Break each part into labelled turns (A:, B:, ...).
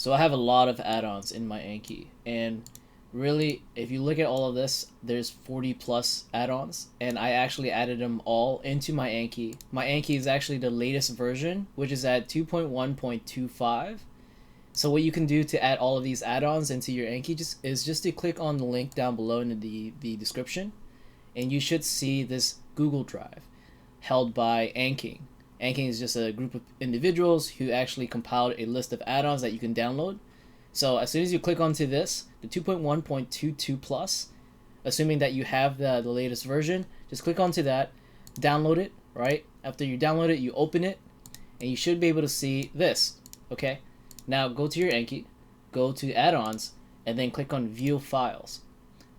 A: So I have a lot of add-ons in my Anki, and really, if you look at all of this, there's 40 plus add-ons, and I actually added them all into my Anki. My Anki is actually the latest version, which is at 2.1.25. So what you can do to add all of these add-ons into your Anki is just to click on the link down below in the description, and you should see this Google Drive held by Anki. Anki is just a group of individuals who actually compiled a list of add-ons that you can download. So as soon as you click onto this, the 2.1.22 plus, assuming that you have the latest version, just click onto that, download it, right? After you download it, you open it, and you should be able to see this, okay? Now go to your Anki, go to add-ons, and then click on view files.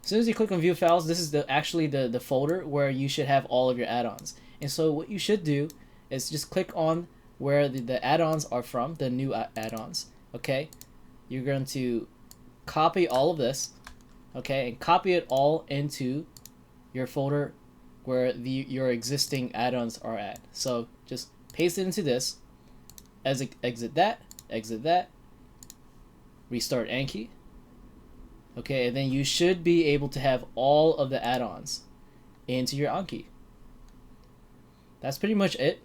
A: As soon as you click on view files, this is actually the folder where you should have all of your add-ons. And so what you should do is just click on where the add-ons are from, the new add-ons, okay? You're going to copy all of this, okay, and copy it all into your folder where your existing add-ons are at. So just paste it into this, exit that, restart Anki, okay, and then you should be able to have all of the add-ons into your Anki. That's pretty much it.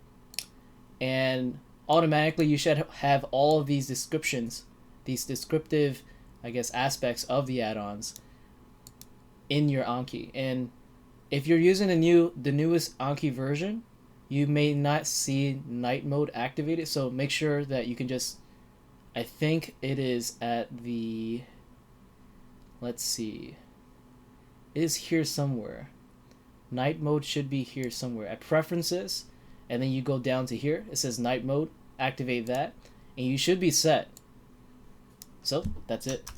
A: And automatically you should have all of these descriptions, these descriptive, I guess, aspects of the add-ons in your Anki. And if you're using the newest Anki version, you may not see night mode activated, so make sure that you can just, I think it is at the, let's see, it is here somewhere. Night mode should be here somewhere at preferences, and then you go down to here, it says night mode, activate that, and you should be set. So that's it.